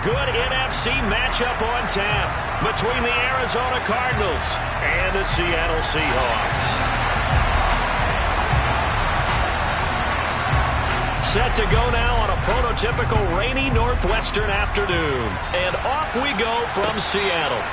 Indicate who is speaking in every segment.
Speaker 1: good NFC matchup on tap between the Arizona Cardinals and the Seattle Seahawks. Set to go now on a prototypical rainy northwestern afternoon. And off we go from Seattle.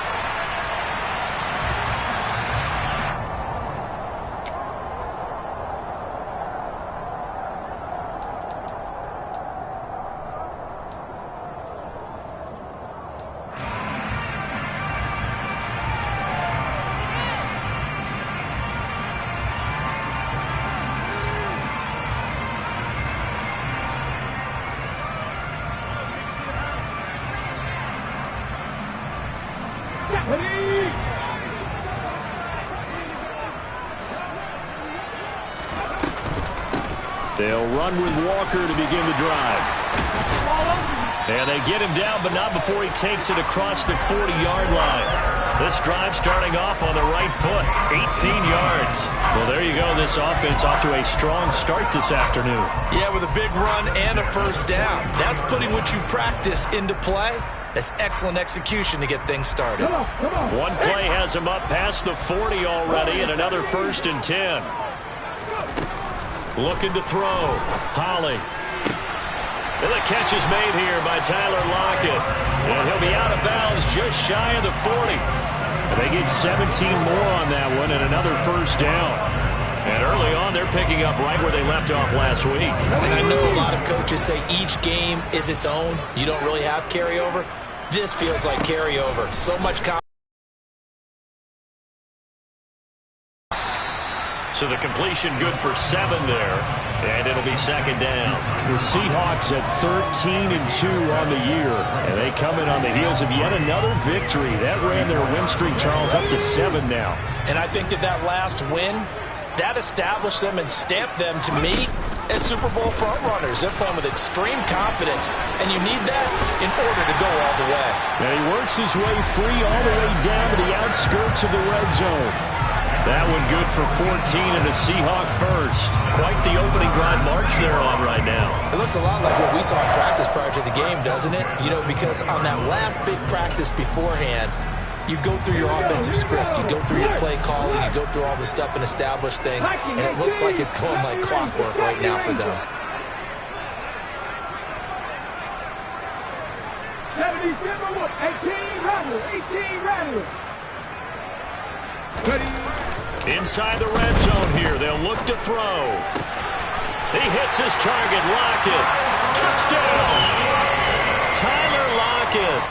Speaker 2: They'll run with Walker to begin the drive. And they get him down, but not before he takes it across the 40-yard line. This drive starting off on the right foot, 18 yards. Well, there you go. This offense off to a strong start this afternoon.
Speaker 3: Yeah, with a big run and a first down. That's putting what you practice into play. That's excellent execution to get things started.
Speaker 1: One play has him up past the 40 already, and another 1st and 10. Looking to throw. Holly. And the catch is made here by Tyler Lockett. And he'll be out of bounds just shy of the 40. And they get 17 more on that one and another first down. And early on, they're picking up right where they left off last week.
Speaker 3: And I know a lot of coaches say each game is its own. You don't really have carryover. This feels like carryover. So much confidence.
Speaker 1: So the completion good for 7 there, and it'll be 2nd down.
Speaker 2: The Seahawks at 13-2 on the year, and they come in on the heels of yet another victory. That ran their win streak, Charles, up to 7 now.
Speaker 3: And I think that last win, that established them and stamped them, to me, as Super Bowl frontrunners. They're playing with extreme confidence, and you need that in order to go all the way.
Speaker 2: And he works his way free all the way down to the outskirts of the red zone.
Speaker 1: That one good for 14 and a Seahawk first. Quite the opening drive march they're on right now.
Speaker 3: It looks a lot like what we saw in practice prior to the game, doesn't it? You know, because on that last big practice beforehand, you go through your offensive script. You go through your play calling. You go through all the stuff and establish things. And it looks like it's going like clockwork right now for them.
Speaker 4: 18 rattlers.
Speaker 1: Inside the red zone here, they'll look to throw. He hits his target, Lockett. Touchdown! Tyler Lockett.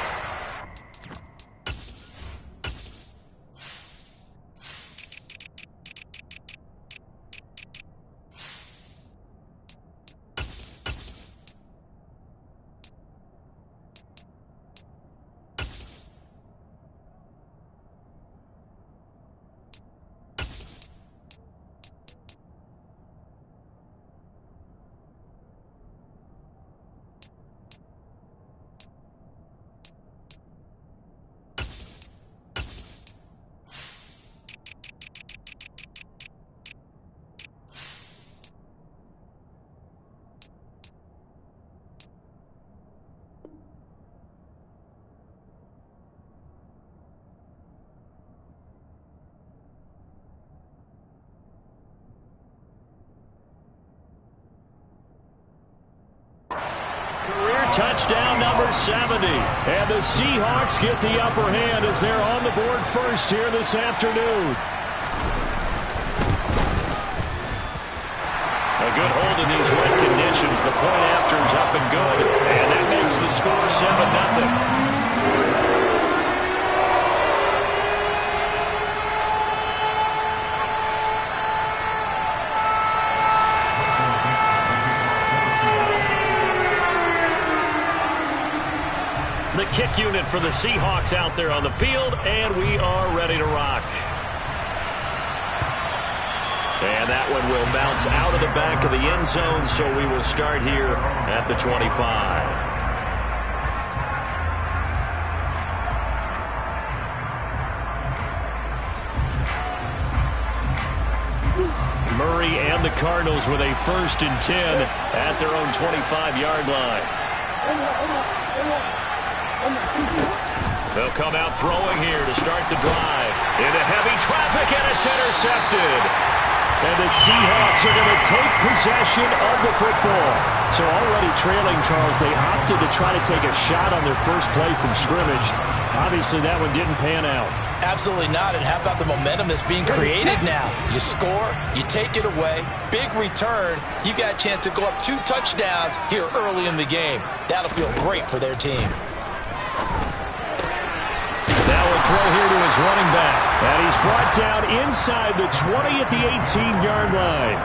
Speaker 1: Touchdown number 70.
Speaker 2: And the Seahawks get the upper hand as they're on the board first here this afternoon.
Speaker 1: A good hold in these wet conditions. The point after is up and good. And that makes the score 7-0. The kick unit for the Seahawks out there on the field, and we are ready to rock. And that one will bounce out of the back of the end zone, so we will start here at the 25. Murray and the Cardinals with a 1st and 10 at their own 25-yard line. They'll come out throwing here to start the drive. Into heavy traffic, and it's intercepted.
Speaker 2: And the Seahawks are going to take possession of the football. So already trailing, Charles, they opted to try to take a shot on their first play from scrimmage. Obviously, that one didn't pan out.
Speaker 3: Absolutely not. And how about the momentum that's being created now? You score, you take it away, big return. You got a chance to go up 2 touchdowns here early in the game. That'll feel great for their team.
Speaker 2: Now a throw here to his running back. And he's brought down inside the 20 at the 18-yard line.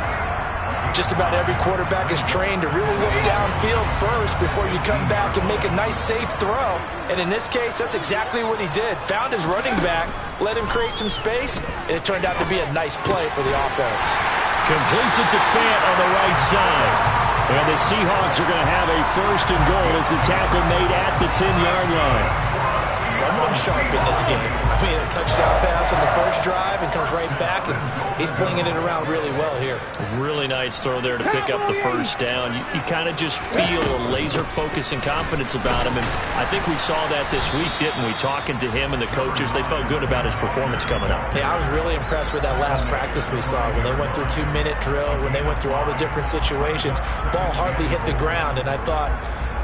Speaker 3: Just about every quarterback is trained to really look downfield first before you come back and make a nice, safe throw. And in this case, that's exactly what he did. Found his running back, let him create some space, and it turned out to be a nice play for the offense.
Speaker 2: Completes it to Fant on the right side. And the Seahawks are going to have a first and goal as the tackle made at the 10-yard line.
Speaker 3: Someone sharp in this game. I mean, a touchdown pass on the first drive and comes right back, and he's flinging it around really well here.
Speaker 1: Really nice throw there to pick up the first down. You kind of just feel a laser focus and confidence about him, and I think we saw that this week, didn't we? Talking to him and the coaches, they felt good about his performance coming up.
Speaker 3: Yeah, I was really impressed with that last practice we saw when they went through 2-minute drill, when they went through all the different situations. Ball hardly hit the ground, and I thought,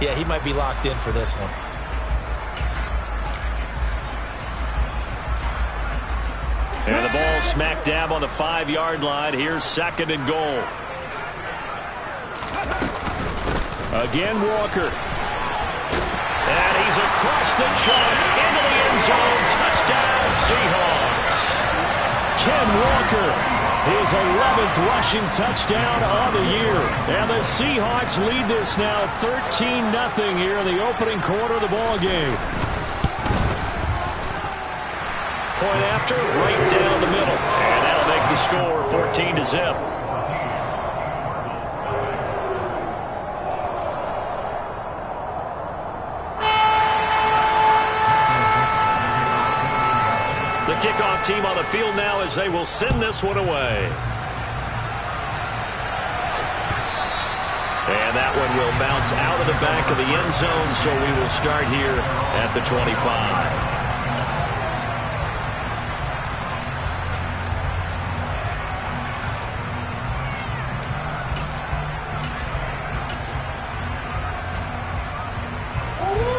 Speaker 3: yeah, he might be locked in for this one.
Speaker 1: And the ball smack dab on the 5-yard line. Here's second and goal.
Speaker 2: Again, Walker.
Speaker 1: And he's across the chalk into the end zone. Touchdown, Seahawks.
Speaker 2: Ken Walker, his 11th rushing touchdown on the year. And the Seahawks lead this now 13-0 here in the opening quarter of the ball game.
Speaker 1: Point after, right down the middle. And that'll make the score 14-0. The kickoff team on the field now as they will send this one away. And that one will bounce out of the back of the end zone, so we will start here at the 25.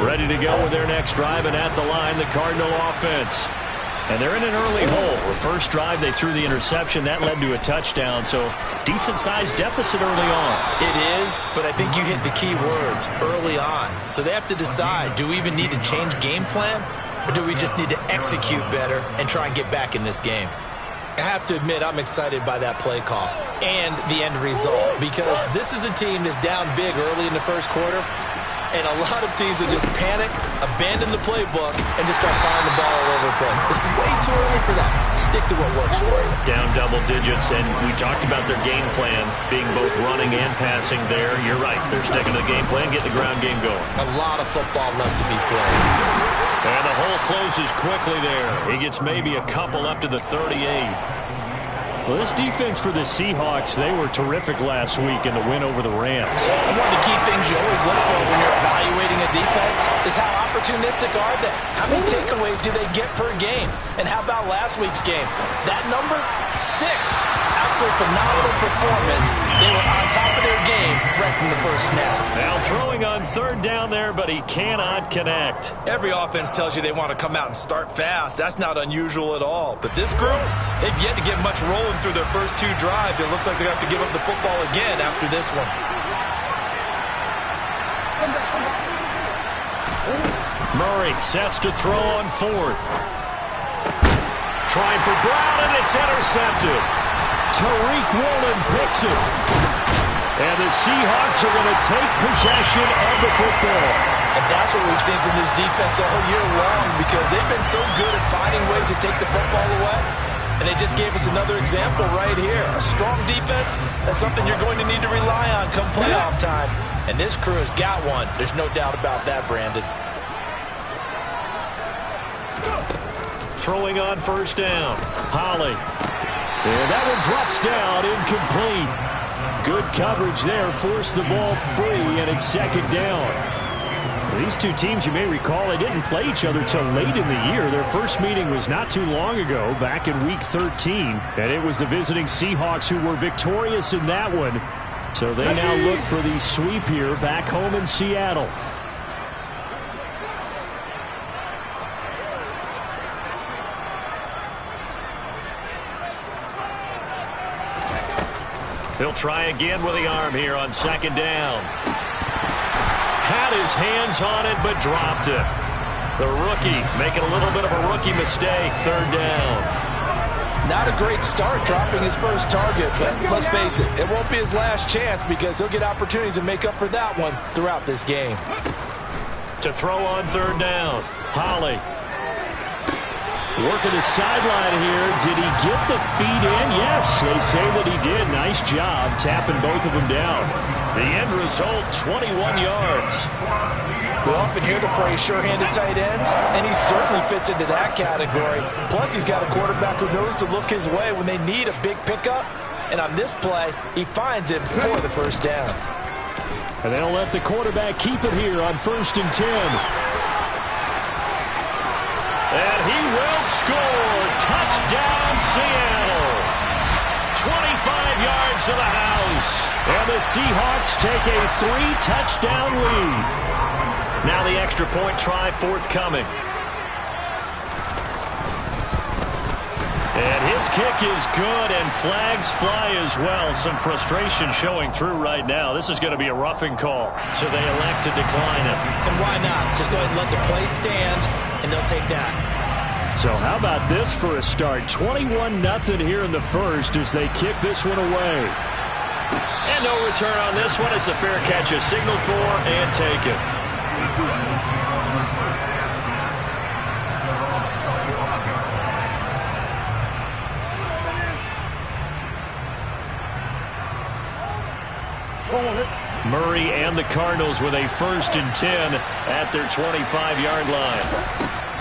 Speaker 1: Ready to go with their next drive, and at the line, the Cardinal offense. And they're in an early hole. The first drive, they threw the interception. That led to a touchdown, so decent-sized deficit early on.
Speaker 3: It is, but I think you hit the key words, early on. So they have to decide, do we even need to change game plan, or do we just need to execute better and try and get back in this game? I have to admit, I'm excited by that play call and the end result, because this is a team that's down big early in the first quarter. And a lot of teams will just panic, abandon the playbook, and just start firing the ball all over the place. It's way too early for that. Stick to what works for you.
Speaker 1: Down double digits, and we talked about their game plan being both running and passing there. You're right. They're sticking to the game plan, getting the ground game going.
Speaker 3: A lot of football left to be played.
Speaker 1: And the hole closes quickly there. He gets maybe a couple up to the 38.
Speaker 2: Well, this defense for the Seahawks, they were terrific last week in the win over the Rams.
Speaker 3: And one of the key things you always look for when you're evaluating a defense is how opportunistic are they? How many takeaways do they get per game? And how about last week's game? That number, 6. Absolutely phenomenal performance. They were on top of their game right from the first snap.
Speaker 1: Now throwing on third down there, but he cannot connect.
Speaker 3: Every offense tells you they want to come out and start fast. That's not unusual at all. But this group, they've yet to get much rolling through their first 2 drives. It looks like they're going to have to give up the football again after this one.
Speaker 1: Murray sets to throw on fourth. Trying for Brown, and it's intercepted.
Speaker 2: Tariq Woolen picks it. And the Seahawks are going to take possession of the football.
Speaker 3: And that's what we've seen from this defense all year long, because they've been so good at finding ways to take the football away. And they just gave us another example right here. A strong defense, that's something you're going to need to rely on come playoff time. And this crew has got one. There's no doubt about that, Brandon.
Speaker 1: Throwing on first down. Holly.
Speaker 2: And that one drops down, incomplete. Good coverage there, forced the ball free, and it's second down.
Speaker 1: These two teams, you may recall, they didn't play each other till late in the year. Their first meeting was not too long ago, back in Week 13. And it was the visiting Seahawks who were victorious in that one. So they now look for the sweep here back home in Seattle.
Speaker 2: He'll try again with the arm here on second down. Had his hands on it, but dropped it. The rookie making a little bit of a rookie mistake, third down.
Speaker 3: Not a great start dropping his first target, but let's face it, it won't be his last chance because he'll get opportunities to make up for that one throughout this game.
Speaker 2: To throw on third down, Holly.
Speaker 1: Working the sideline here. Did he get the feet in? Yes, they say that he did. Nice job tapping both of them down.
Speaker 2: The end result, 21 yards.
Speaker 3: We often hear the phrase sure-handed tight ends, and he certainly fits into that category. Plus, he's got a quarterback who knows to look his way when they need a big pickup. And on this play, he finds it for the first down.
Speaker 1: And they'll let the quarterback keep it here on 1st and 10.
Speaker 2: And he will score. Touchdown, Seattle. 25 yards to the house.
Speaker 1: And the Seahawks take a 3-touchdown lead.
Speaker 2: Now the extra point try forthcoming. And his kick is good, and flags fly as well. Some frustration showing through right now. This is going to be a roughing call, so they elect to decline it.
Speaker 3: And why not? Just go ahead and let the play stand, and they'll take that.
Speaker 1: So how about this for a start? 21-0 here in the first as they kick this one away.
Speaker 2: And no return on this one as the fair catch is signaled for and taken. Murray and the Cardinals with a 1st and 10 at their 25-yard line.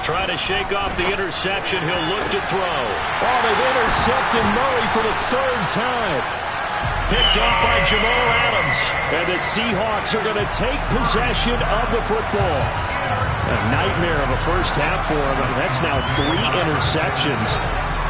Speaker 2: Try to shake off the interception. He'll look to throw.
Speaker 1: Oh, they've intercepted Murray for the 3rd time.
Speaker 2: Picked off by Jamal Adams.
Speaker 1: And the Seahawks are going to take possession of the football. A nightmare of a first half for him. That's now 3 interceptions.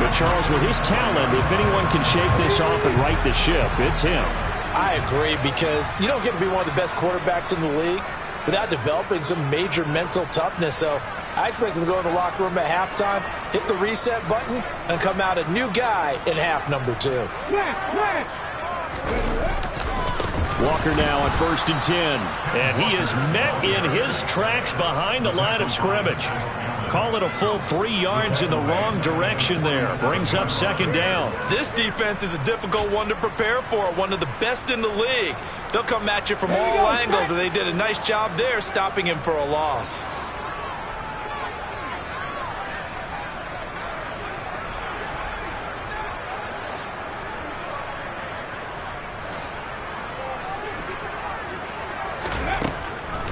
Speaker 1: But Charles, with his talent, if anyone can shake this off and right the ship, it's him.
Speaker 3: I agree, because you don't get to be one of the best quarterbacks in the league without developing some major mental toughness. So I expect him to go in the locker room at halftime, hit the reset button, and come out a new guy in half number 2.
Speaker 1: Walker now on 1st and 10.
Speaker 2: And he is met in his tracks behind the line of scrimmage. Call it a full 3 yards in the wrong direction there. Brings up 2nd down.
Speaker 3: This defense is a difficult one to prepare for, one of the best in the league. They'll come at you from all angles, and they did a nice job there stopping him for a loss.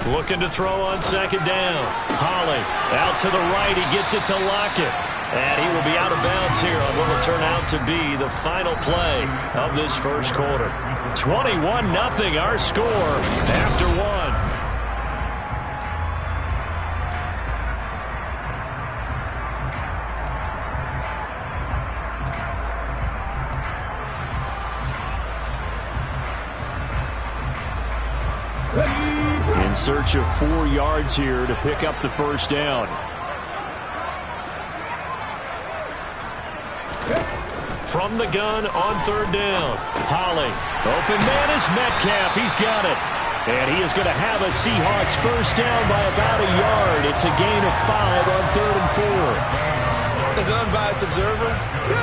Speaker 2: Looking to throw on 2nd down. Holly out to the right. He gets it to Lockett. And he will be out of bounds here on what will turn out to be the final play of this first quarter. 21-0 our score after 1.
Speaker 1: In search of 4 yards here to pick up the first down.
Speaker 2: From the gun on 3rd down. Holly. Open man is Metcalf. He's got it. And he is going to have a Seahawks first down by about a yard. It's a gain of 5 on 3rd and 4.
Speaker 3: As an unbiased observer,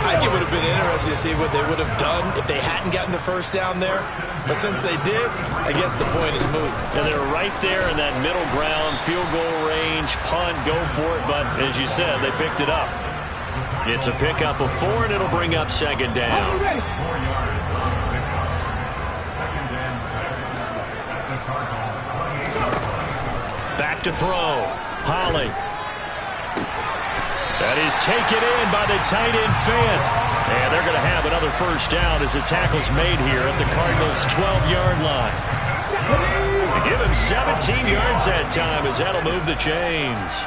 Speaker 3: I think it would have been interesting to see what they would have done if they hadn't gotten the first down there. But since they did, I guess the point is moot.
Speaker 2: And they're right there in that middle ground, field goal range, punt, go for it. But as you said, they picked it up. It's a pickup of 4, and it'll bring up 2nd down. Back to throw. Holly. That is taken in by the tight end Fant. And they're going to have another first down as the tackle's made here at the Cardinals' 12-yard line. The
Speaker 1: Give him 17 yards that time as that'll move the chains.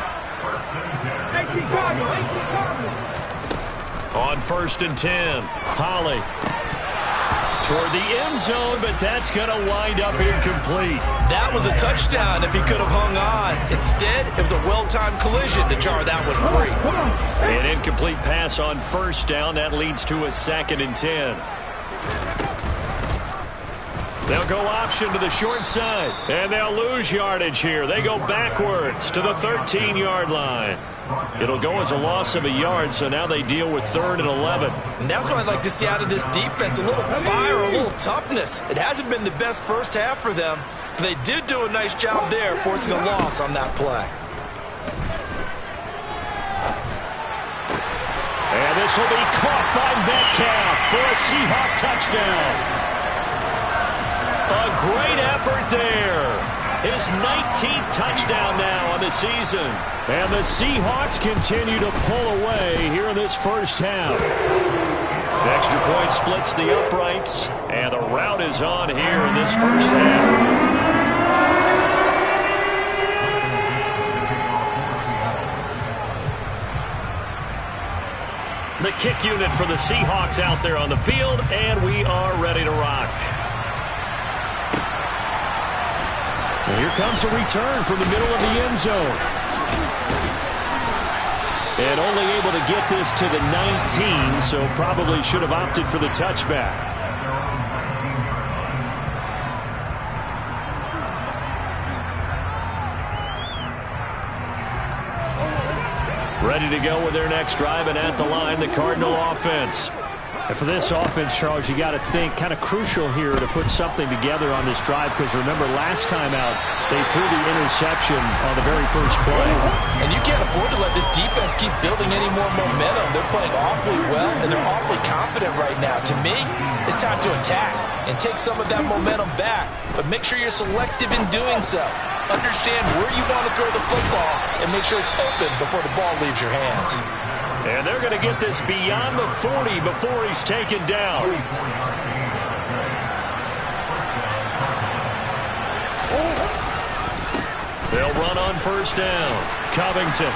Speaker 1: On 1st and 10, Holly toward the end zone, but that's going to wind up incomplete.
Speaker 3: That was a touchdown if he could have hung on. Instead, it was a well-timed collision to jar that one free.
Speaker 1: An incomplete pass on 1st down. That leads to a 2nd and 10. They'll go option to the short side, and they'll lose yardage here. They go backwards to the 13-yard line. It'll go as a loss of a yard, so now they deal with 3rd and 11.
Speaker 3: And that's what I'd like to see out of this defense, a little fire, a little toughness. It hasn't been the best first half for them, but they did do a nice job there, forcing a loss on that play.
Speaker 1: And this will be caught by Metcalf for a Seahawk touchdown. A great effort there. His 19th touchdown now on the season. And the Seahawks continue to pull away here in this first half. The extra point splits the uprights, and the rout is on here in this first half. The kick unit for the Seahawks out there on the field, and we are ready to rock. And here comes a return from the middle of the end zone. And only able to get this to the 19, so probably should have opted for the touchback. Ready to go with their next drive, and at the line, the Cardinal offense.
Speaker 2: And for this offense, Charles, you got to think kind of crucial here to put something together on this drive, because remember last time out they threw the interception on the very first play.
Speaker 3: And you can't afford to let this defense keep building any more momentum. They're playing awfully well, and they're awfully confident right now. To me, it's time to attack and take some of that momentum back, but make sure you're selective in doing so. Understand where you want to throw the football and make sure it's open before the ball leaves your hands.
Speaker 1: And they're going to get this beyond the 40 before he's taken down. They'll run on 1st down. Covington.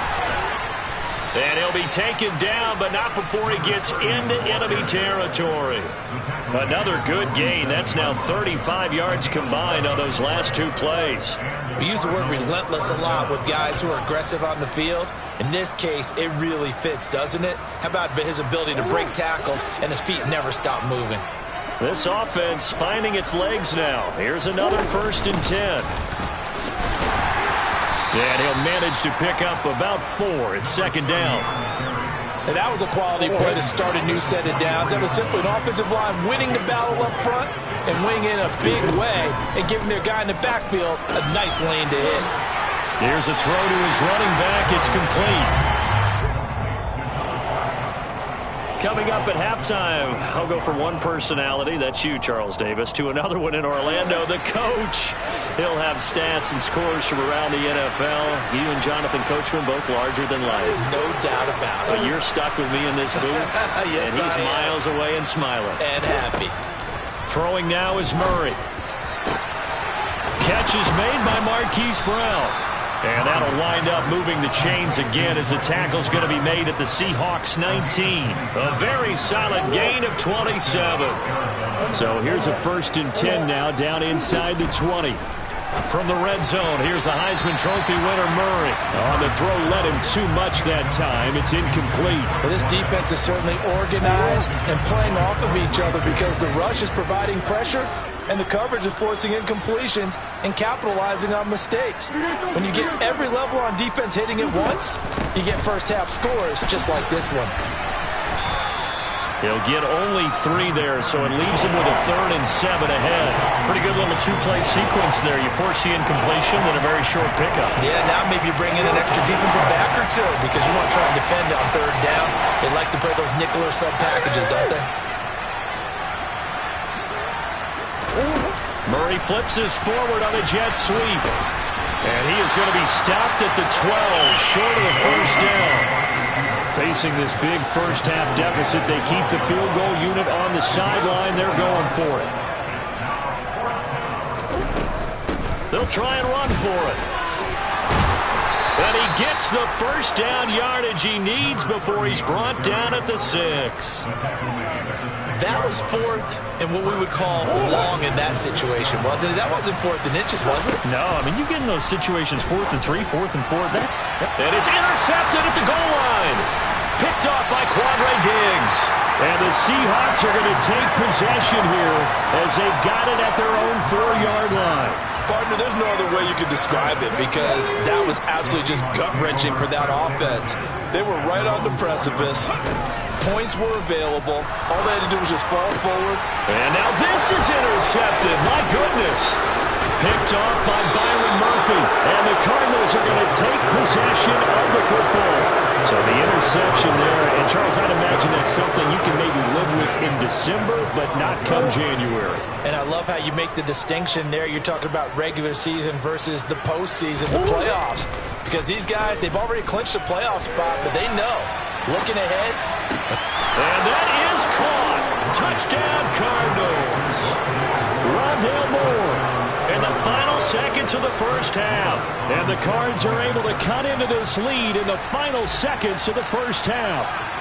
Speaker 1: And he'll be taken down, but not before he gets into enemy territory. Another good gain. That's now 35 yards combined on those last 2 plays.
Speaker 3: We use the word relentless a lot with guys who are aggressive on the field. In this case, it really fits, doesn't it? How about his ability to break tackles and his feet never stop moving?
Speaker 1: This offense finding its legs now. Here's another 1st and 10. And he'll manage to pick up about 4 at 2nd down.
Speaker 3: And that was a quality play to start a new set of downs. That was simply an offensive line winning the battle up front and winning in a big way and giving their guy in the backfield a nice lane to hit.
Speaker 1: Here's a throw to his running back. It's complete. Coming up at halftime, I'll go from one personality, that's you, Charles Davis, to another one in Orlando, the coach. He'll have stats and scores from around the NFL. You and Jonathan Coachman both larger than life.
Speaker 3: No doubt about it.
Speaker 1: But you're stuck with me in this booth,
Speaker 3: yes,
Speaker 1: and he's miles away and smiling.
Speaker 3: And happy.
Speaker 1: Throwing now is Murray. Catch is made by Marquise Brown. And that'll wind up moving the chains again as the tackle's going to be made at the Seahawks 19. A very solid gain of 27.
Speaker 2: So here's a 1st and 10 now down inside the 20.
Speaker 1: From the red zone, here's the Heisman Trophy winner, Murray.
Speaker 2: On the throw led him too much that time. It's incomplete.
Speaker 3: Well, this defense is certainly organized and playing off of each other because the rush is providing pressure and the coverage is forcing incompletions and capitalizing on mistakes. When you get every level on defense hitting at once, you get first half scores just like this one.
Speaker 1: He'll get only 3 there, so it leaves him with a 3rd and 7 ahead. Pretty good little 2-play sequence there. You force the incompletion, then a very short pickup.
Speaker 3: Yeah, now maybe you bring in an extra defensive back or 2 because you want to try and defend on 3rd down. They like to play those nickel or sub packages, don't they?
Speaker 1: Murray flips his forward on a jet sweep. And he is going to be stopped at the 12, short of the 1st down.
Speaker 2: Facing this big first half deficit, they keep the field goal unit on the sideline. They're going for it.
Speaker 1: They'll He'll try and run for it. And he gets the first down yardage he needs before he's brought down at the 6.
Speaker 3: That was 4th and what we would call long in that situation, wasn't it? That wasn't 4th and inches, was it?
Speaker 1: No, I mean, you get in those situations 4th and 3, 4th and 4. And it's intercepted at the goal line. Picked off by Quandre Diggs. And the Seahawks are going to take possession here as they've got it at their own 4-yard line.
Speaker 3: Partner, there's no other way you could describe it because that was absolutely just gut-wrenching for that offense. They were right on the precipice. Points were available. All they had to do was just fall forward.
Speaker 1: And now this is intercepted. My goodness. Picked off by Byron Murphy. And the Cardinals are going to take possession of the football. So the interception there. And, Charles, I'd imagine that's something you can maybe live with in December, but not come January.
Speaker 3: And I love how you make the distinction there. You're talking about regular season versus the postseason, the playoffs. Because these guys, they've already clinched a playoff spot, but they know. Looking ahead.
Speaker 1: And that is caught. Touchdown, Cardinals. Rondale Moore. In the final seconds of the first half. And the Cards are able to cut into this lead in the final seconds of the first half.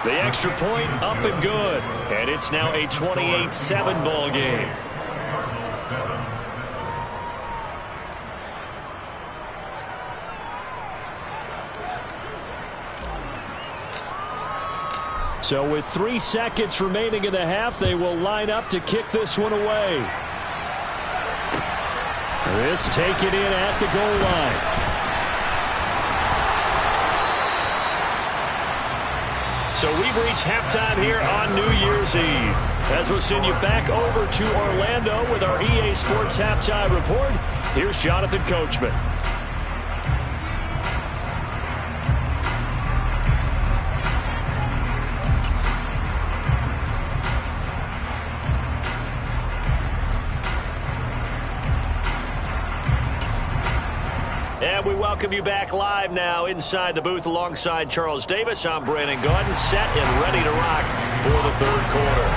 Speaker 1: The extra point up and good. And it's now a 28-7 ball game. So with 3 seconds remaining in the half, they will line up to kick this one away. This taken in at the goal line. So we've reached halftime here on New Year's Eve. As we'll send you back over to Orlando with our EA Sports Halftime Report, here's Jonathan Coachman. And we welcome you back live now inside the booth alongside Charles Davis. I'm Brandon Gaudin, set and ready to rock for the third quarter.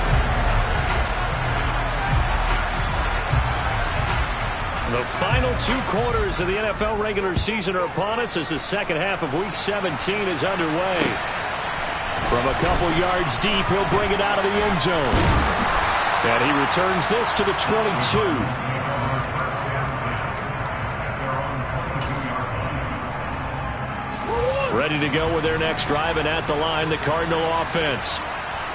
Speaker 1: The final 2 quarters of the NFL regular season are upon us as the second half of Week 17 is underway. From a couple yards deep, he'll bring it out of the end zone. And he returns this to the 22. Ready to go with their next drive, and at the line, the Cardinal offense.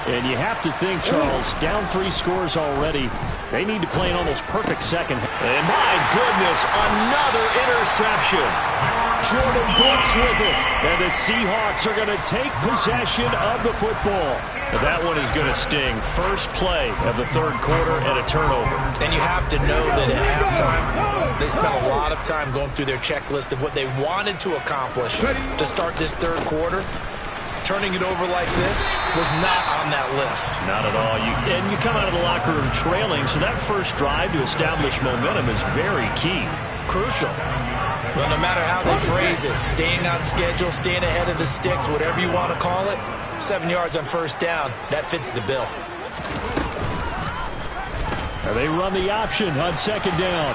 Speaker 1: And you have to think, Charles, down 3 scores already. They need to play an almost perfect second. And my goodness, another interception. Jordan Brooks with it. And the Seahawks are going to take possession of the football. But that one is going to sting. First play of the third quarter and a turnover.
Speaker 3: And you have to know that at halftime, they spent a lot of time going through their checklist of what they wanted to accomplish to start this third quarter. Turning it over like this was not on that list.
Speaker 1: Not at all. And you come out of the locker room trailing, so that first drive to establish momentum is very key.
Speaker 3: Crucial. Well, no matter how they phrase it, staying on schedule, staying ahead of the sticks, whatever you want to call it, 7 yards on first down, that fits the bill.
Speaker 1: And they run the option on second down.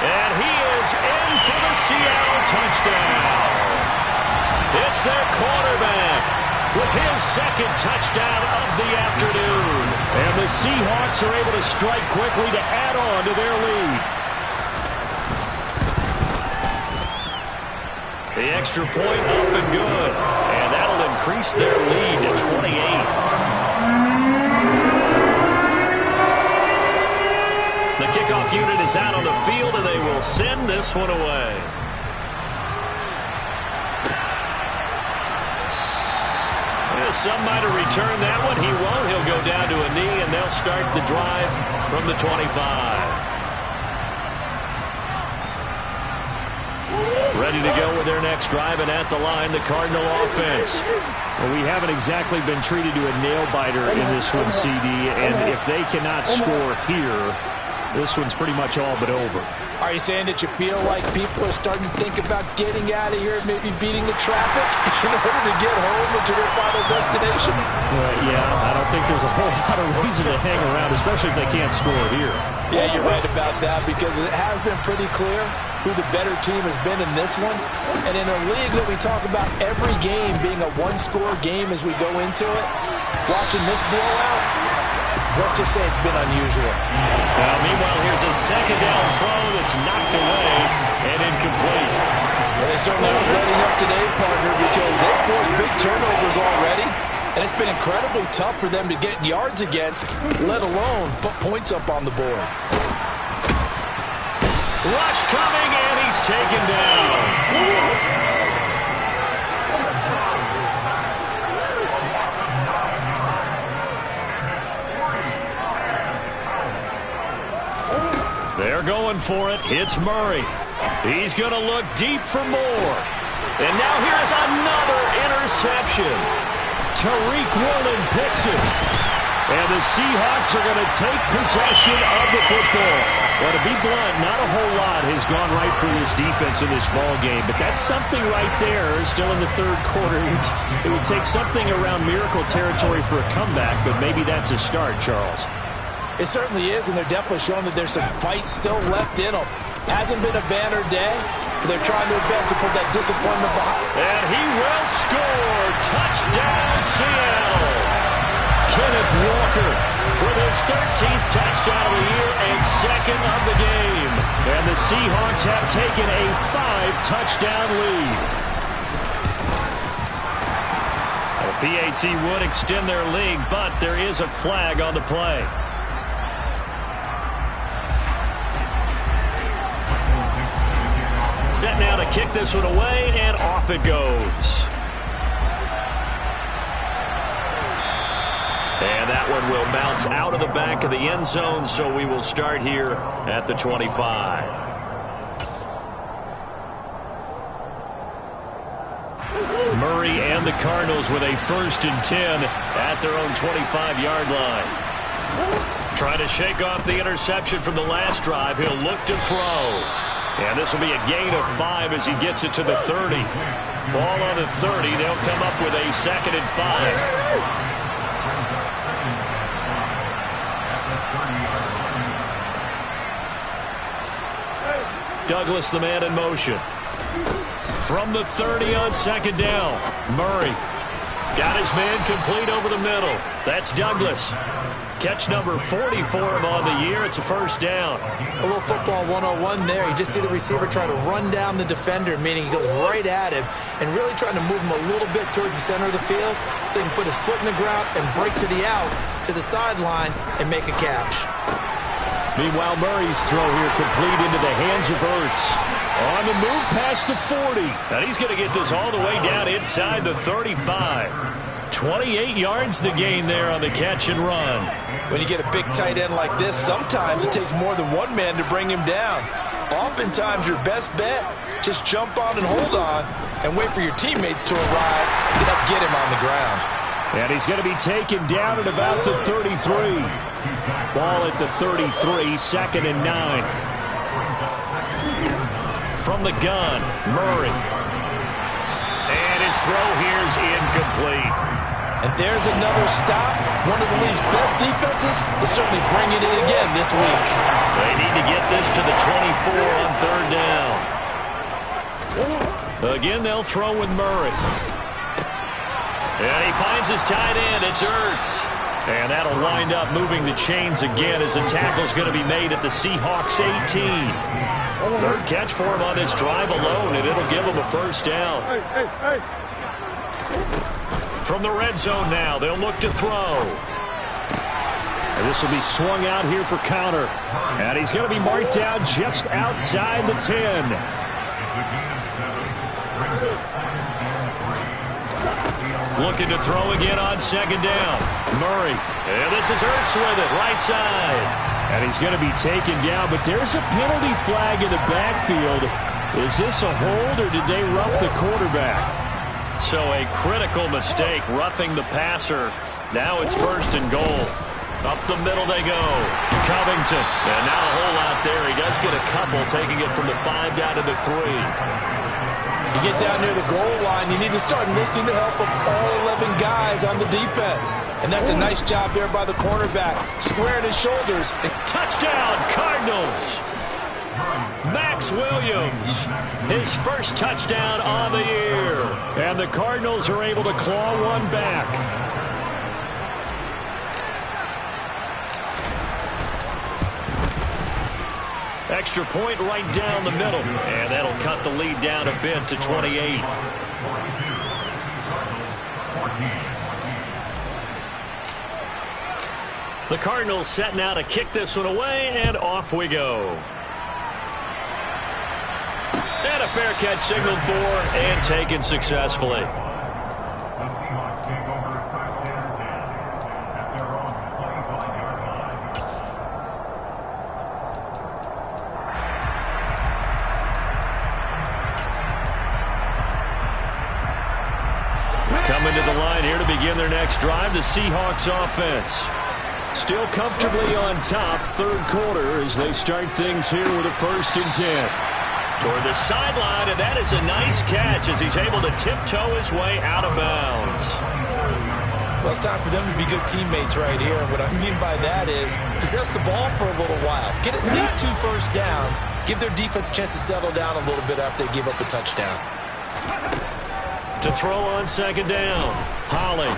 Speaker 1: And he is in for the Seattle touchdown. It's their quarterback with his second touchdown of the afternoon. And the Seahawks are able to strike quickly to add on to their lead. The extra point up and good. And that'll increase their lead to 28. The kickoff unit is out on the field, and they will send this one away. Some might have returned that one. He won't. He'll go down to a knee, and they'll start the drive from the 25. Ready to go with their next drive, and at the line, the Cardinal offense. Well, we haven't exactly been treated to a nail-biter in this one, CD, and if they cannot score here, this one's pretty much all but over.
Speaker 3: Are you saying that you feel like people are starting to think about getting out of here, maybe beating the traffic in order to get home or to their final destination?
Speaker 1: Yeah, I don't think there's a whole lot of reason to hang around, especially if they can't score here.
Speaker 3: Yeah, you're right about that, because it has been pretty clear who the better team has been in this one. And in a league that we talk about every game being a one-score game as we go into it, watching this blowout, let's just say it's been unusual.
Speaker 2: Now, meanwhile, here's a second down throw that's knocked away and incomplete.
Speaker 3: Well, they certainly aren't letting up today, partner, because they've forced big turnovers already. And it's been incredibly tough for them to get yards against, let alone put points up on the board.
Speaker 2: Rush coming, and he's taken down. They're going for it. It's Murray. He's going to look deep for more. And now here's another interception. Tariq Woolen picks it. And the Seahawks are going to take possession of the football. Well, to be blunt, not a whole lot has gone right for this defense in this ball game, but that's something right there. Still in the third quarter, it would take something around miracle territory for a comeback, but maybe that's a start, Charles.
Speaker 3: It certainly is, and they're definitely showing that there's some fight still left in them. Hasn't been a banner day, but they're trying their best to put that disappointment behind.
Speaker 2: And he will score. Touchdown, Seattle. Kenneth Walker with his 13th touchdown of the year and second of the game. And the Seahawks have taken a 5-touchdown lead. The PAT would extend their lead, but there is a flag on the play. Set now to kick this one away, and off it goes. And that one will bounce out of the back of the end zone, so we will start here at the 25. Murray and the Cardinals with a 1st and 10 at their own 25-yard line. Trying to shake off the interception from the last drive. He'll look to throw. And this will be a gain of 5 as he gets it to the 30. Ball on the 30. They'll come up with a 2nd and 5. Douglas, the man in motion. From the 30 on 2nd down. Murray got his man complete over the middle. That's Douglas. Catch number 40 for him on the year. It's a 1st down.
Speaker 3: A little football 101 there. You just see the receiver try to run down the defender, meaning he goes right at him and really trying to move him a little bit towards the center of the field so he can put his foot in the ground and break to the out, to the sideline, and make a catch.
Speaker 2: Meanwhile, Murray's throw here complete into the hands of Ertz. On the move past the 40. And he's going to get this all the way down inside the 35. 28 yards the gain there on the catch and run.
Speaker 3: When you get a big tight end like this, sometimes it takes more than one man to bring him down. Oftentimes, your best bet, just jump on and hold on and wait for your teammates to arrive to help get him on the ground.
Speaker 2: And he's going to be taken down at about the 33. Ball at the 33, 2nd and 9. From the gun, Murray. And his throw here's incomplete.
Speaker 3: And there's another stop. One of the league's best defenses is certainly bringing it again this week.
Speaker 2: They need to get this to the 24 on 3rd down. Again, they'll throw with Murray. And he finds his tight end. It's Ertz. And that'll wind up moving the chains again as the tackle's going to be made at the Seahawks 18. 3rd catch for him on this drive alone, and it'll give him a 1st down. From the red zone now, they'll look to throw. And this will be swung out here for counter. And he's going to be marked down just outside the 10. Looking to throw again on 2nd down. Murray. And this is Ertz with it, right side. And he's going to be taken down, but there's a penalty flag in the backfield. Is this a hold, or did they rough the quarterback? So a critical mistake, roughing the passer. Now it's 1st and goal. Up the middle they go.
Speaker 1: Covington. And not a whole lot there. He does get a couple, taking it from the 5 down to the 3.
Speaker 3: You get down near the goal line, you need to start enlisting the help of all 11 guys on the defense. And that's a nice job there by the cornerback, squaring his shoulders.
Speaker 1: Touchdown, Cardinals. Max Williams, his first touchdown on the year. And the Cardinals are able to claw one back. Extra point right down the middle. And that'll cut the lead down a bit to 28. The Cardinals setting out to kick this one away, and off we go. And a fair catch signaled for and taken successfully. Coming to the line here to begin their next drive, the Seahawks offense. Still comfortably on top, third quarter, as they start things here with a 1st and 10. Toward the sideline, and that is a nice catch as he's able to tiptoe his way out of bounds.
Speaker 3: Well, it's time for them to be good teammates right here. And what I mean by that is possess the ball for a little while. Get at least 2 first downs. Give their defense a chance to settle down a little bit after they give up a touchdown.
Speaker 1: To throw on 2nd down, Holly. And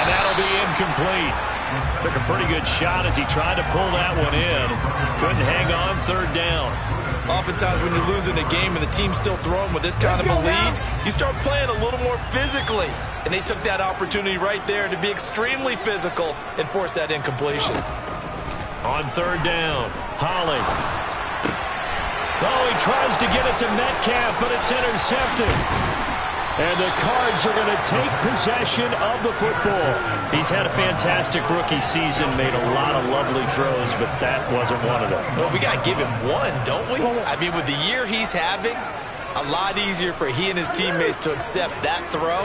Speaker 1: that'll be incomplete. Took a pretty good shot as he tried to pull that one in. Couldn't hang on 3rd down.
Speaker 3: Oftentimes when you're losing a game and the team's still throwing with this kind of a lead, you start playing a little more physically. And they took that opportunity right there to be extremely physical and force that incompletion.
Speaker 1: On 3rd down, Holly. Oh, he tries to get it to Metcalf, but it's intercepted. And the Cards are going to take possession of the football. He's had a fantastic rookie season, made a lot of lovely throws, but that wasn't one of them.
Speaker 3: Well, we got to give him one, don't we? I mean, with the year he's having, a lot easier for he and his teammates to accept that throw,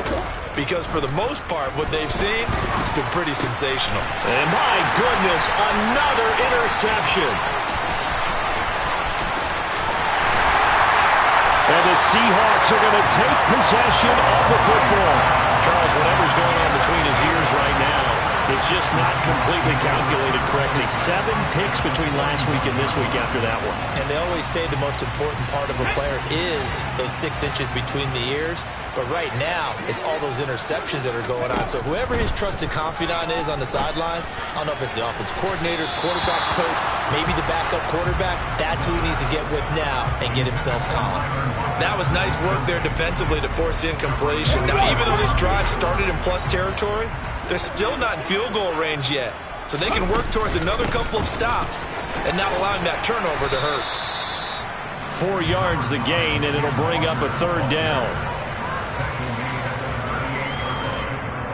Speaker 3: because for the most part, what they've seen, it's been pretty sensational.
Speaker 1: And my goodness, another interception. And the Seahawks are going to take possession of the football. Charles, whatever's going on between his ears right now, it's just not completely calculated correctly. 7 picks between last week and this week after that one.
Speaker 3: And they always say the most important part of a player is those 6 inches between the ears. But right now, it's all those interceptions that are going on. So whoever his trusted confidant is on the sidelines, I don't know if it's the offense coordinator, the quarterback's coach, maybe the backup quarterback, that's who he needs to get with now and get himself calm. That was nice work there defensively to force the incompletion. Now, even though this drive started in plus territory, they're still not in field goal range yet. So they can work towards another couple of stops and not allowing that turnover to hurt.
Speaker 1: 4 yards the gain, and it'll bring up a 3rd down.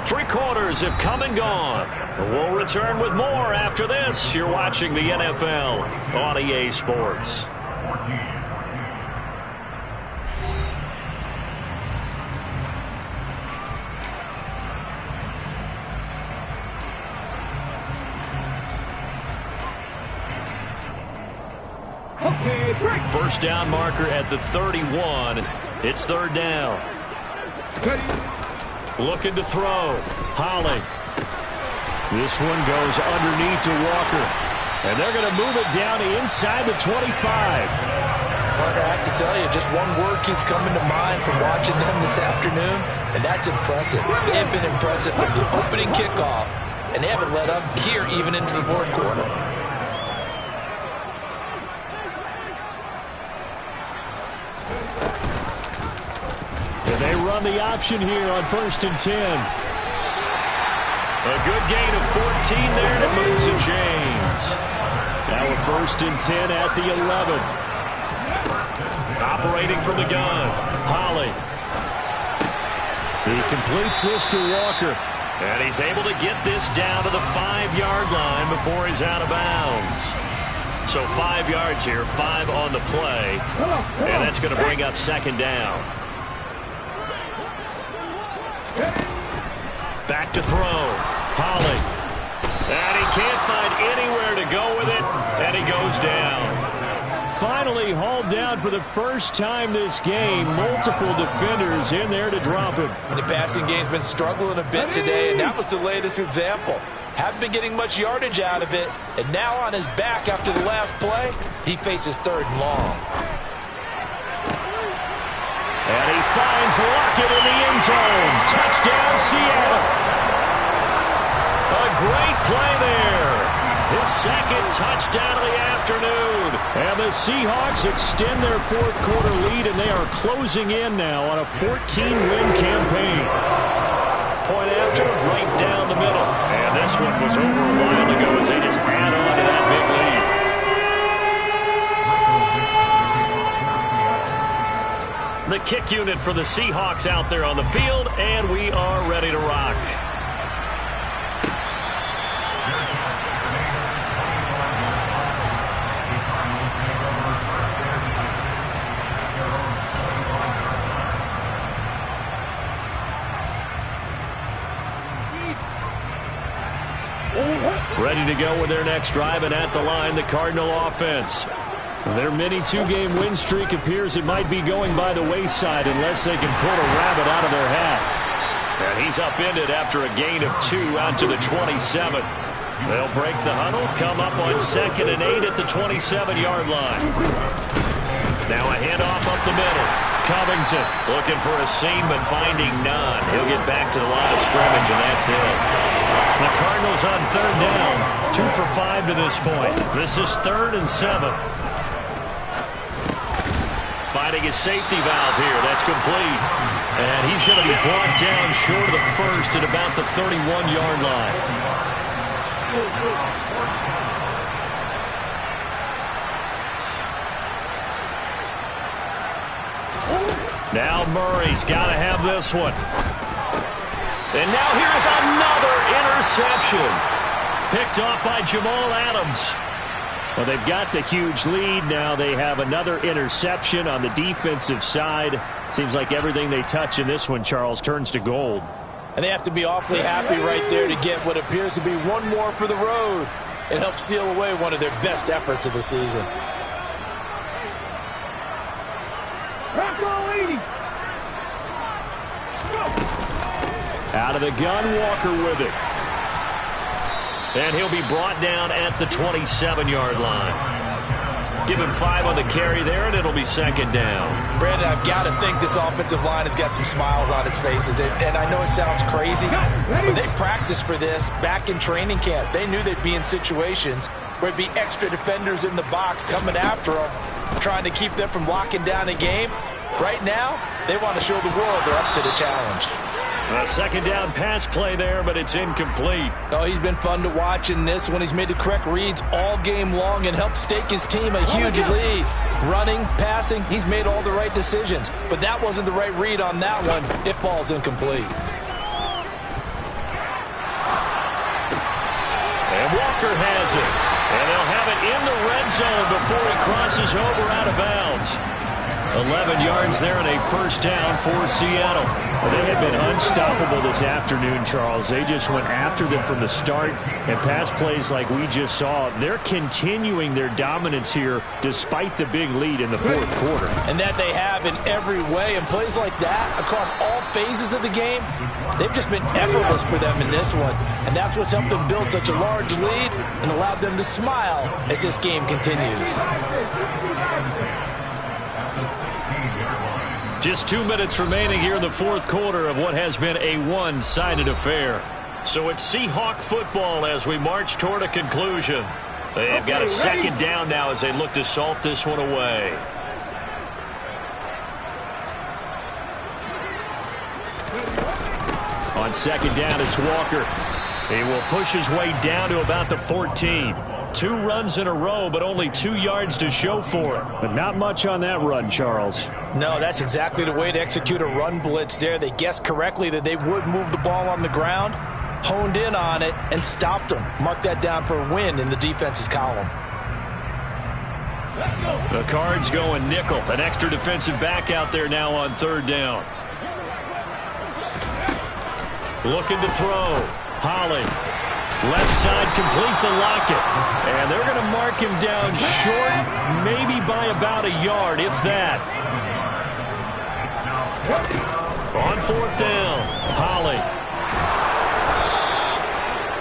Speaker 1: 3 quarters have come and gone. We'll return with more after this. You're watching the NFL on EA Sports. First down marker at the 31. It's 3rd down. Looking to throw. Holly. This one goes underneath to Walker. And they're going to move it down inside the 25.
Speaker 3: Parker, I have to tell you, just one word keeps coming to mind from watching them this afternoon, and that's impressive. They have been impressive from the opening kickoff, and they haven't let up here even into the 4th quarter.
Speaker 1: And they run the option here on 1st and 10. A good gain of 14 there to moves and chains. Now a 1st and 10 at the 11. Operating from the gun, Holly. He completes this to Walker. And he's able to get this down to the 5-yard line before he's out of bounds. So 5 yards here, 5 on the play. And that's going to bring up 2nd down. Back to throw. Holly. And he can't find anywhere to go with it, and he goes down.
Speaker 2: Finally hauled down for the first time this game. Multiple defenders in there to drop him.
Speaker 3: The passing game's been struggling a bit today, and that was the latest example. Haven't been getting much yardage out of it, and now on his back after the last play, he faces 3rd and long.
Speaker 2: And he finds Lockett in the end zone. Touchdown, Seattle.
Speaker 1: A great play there. His 2nd touchdown of the afternoon.
Speaker 2: And the Seahawks extend their 4th quarter lead, and they are closing in now on a 14-win campaign.
Speaker 1: Point after, right down the middle. And this one was over a while ago as they just add on to that big lead. The kick unit for the Seahawks out there on the field, and we are ready to rock.
Speaker 2: Ready to go with their next drive, and at the line, the Cardinal offense. Their mini 2-game win streak appears it might be going by the wayside unless they can pull a rabbit out of their hat.
Speaker 1: And he's upended after a gain of 2 out to the 27. They'll break the huddle, come up on 2nd and 8 at the 27-yard line. Now a handoff up the middle. Covington looking for a seam but finding none. He'll get back to the line of scrimmage, and that's it. The Cardinals on 3rd down. 2 for 5 to this point. This is 3rd and 7. Finding his safety valve here. That's complete. And he's going to be brought down short of the 1st at about the 31-yard line. Now Murray's got to have this one. And now here's another interception. Picked off by Jamal Adams.
Speaker 2: Well, they've got the huge lead. Now they have another interception on the defensive side. Seems like everything they touch in this one, Charles, turns to gold.
Speaker 3: And they have to be awfully happy right there to get what appears to be one more for the road. It helps seal away one of their best efforts of the season.
Speaker 2: Out of the gun, Walker with it.
Speaker 1: And he'll be brought down at the 27-yard line. Give him 5 on the carry there, and it'll be 2nd down.
Speaker 3: Brandon, I've got to think this offensive line has got some smiles on its faces. And I know it sounds crazy, but they practiced for this back in training camp. They knew they'd be in situations where it'd be extra defenders in the box coming after them, trying to keep them from locking down a game. Right now, they want to show the world they're up to the challenge.
Speaker 1: A 2nd down pass play there, but it's incomplete.
Speaker 3: Oh, he's been fun to watch in this one. He's made the correct reads all game long and helped stake his team a huge lead. Running, passing, he's made all the right decisions. But that wasn't the right read on that one. It falls incomplete.
Speaker 1: And Walker has it. And they'll have it in the red zone before he crosses over out of bounds. 11 yards there and a 1st down for Seattle.
Speaker 2: Well, they have been unstoppable this afternoon, Charles. They just went after them from the start, and pass plays like we just saw, they're continuing their dominance here despite the big lead in the 4th quarter.
Speaker 3: And that they have in every way, and plays like that across all phases of the game, they've just been effortless for them in this one. And that's what's helped them build such a large lead and allowed them to smile as this game continues.
Speaker 1: Just 2 minutes remaining here in the 4th quarter of what has been a one-sided affair. So it's Seahawk football as we march toward a conclusion. They've got a 2nd down now as they look to salt this one away.
Speaker 2: On 2nd down, it's Walker.
Speaker 1: He will push his way down to about the 14. 2 runs in a row, but only 2 yards to show for it.
Speaker 2: But not much on that run, Charles.
Speaker 3: No, that's exactly the way to execute a run blitz there. They guessed correctly that they would move the ball on the ground, honed in on it, and stopped them. Mark that down for a win in the defense's column.
Speaker 1: The Cards going nickel. An extra defensive back out there now on 3rd down. Looking to throw. Holly. Left side complete to Lockett. And they're going to mark him down short, maybe by about a yard, if that. On fourth down, Holly.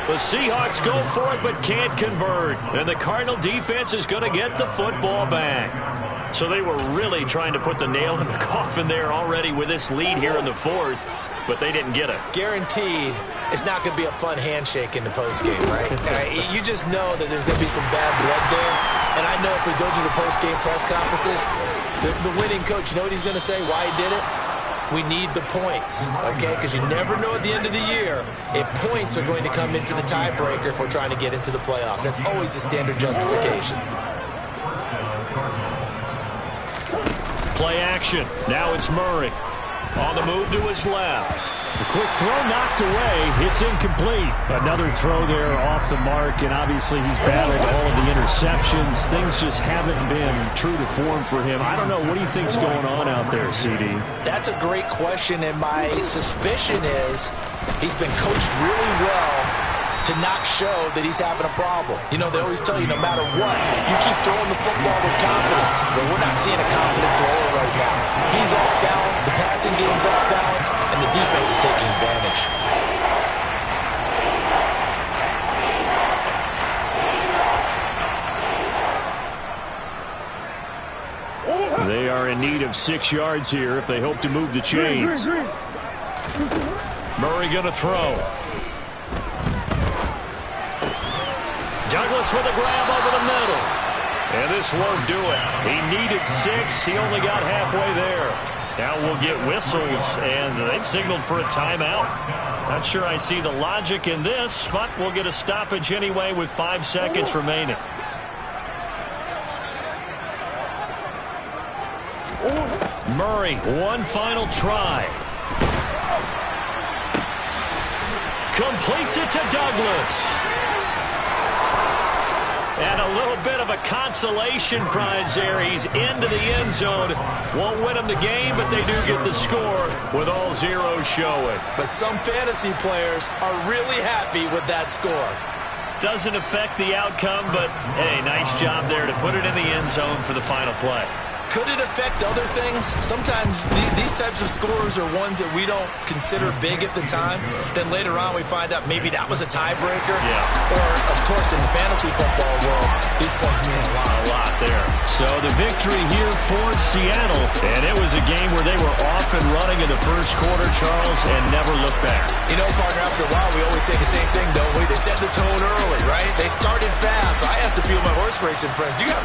Speaker 1: The Seahawks go for it but can't convert. And the Cardinal defense is going to get the football back. So they were really trying to put the nail in the coffin there already with this lead here in the fourth, but they didn't get it.
Speaker 3: Guaranteed it's not going to be a fun handshake in the postgame, right? You just know that there's going to be some bad blood there. And I know if we go to the postgame press conferences, the winning coach, you know what he's going to say, why he did it? We need the points, okay? Because you never know at the end of the year if points are going to come into the tiebreaker if we're trying to get into the playoffs. That's always the standard justification.
Speaker 1: Play action. Now it's Murray. On the move to his left. A quick throw knocked away. It's incomplete. Another throw there off the mark, and obviously he's battled all of the interceptions. Things just haven't been true to form for him. I don't know. What do you think's going on out there, CD?
Speaker 3: That's a great question, and my suspicion is he's been coached really well to not show that he's having a problem. You know, they always tell you no matter what, you keep throwing the football with confidence. But we're not seeing a confident thrower right now. He's off balance, the passing game's off balance, and the defense is taking advantage.
Speaker 1: They are in need of 6 yards here if they hope to move the chains. Murray going to throw. Douglas with a grab over the middle. And this won't do it. He needed 6. He only got halfway there. Now we'll get whistles, and they've signaled for a timeout. Not sure I see the logic in this, but we'll get a stoppage anyway with 5 seconds remaining. Murray, one final try. Completes it to Douglas. And a little bit of a consolation prize there. He's into the end zone. Won't win him the game, but they do get the score with all zeros showing.
Speaker 3: But some fantasy players are really happy with that score.
Speaker 1: Doesn't affect the outcome, but, hey, nice job there to put it in the end zone for the final play.
Speaker 3: Could it affect other things? Sometimes these types of scores are ones that we don't consider big at the time. Then later on we find out maybe that was a tiebreaker.
Speaker 1: Yeah.
Speaker 3: Or, of course, in the fantasy football world, these points mean a lot.
Speaker 1: A lot there. So the victory here for Seattle. And it was a game where they were off and running in the first quarter, Charles, and never looked back.
Speaker 3: You know, partner, after a while we always say the same thing, don't we? They set the tone early, right? They started fast. So I asked a few of my horse racing friends, do you have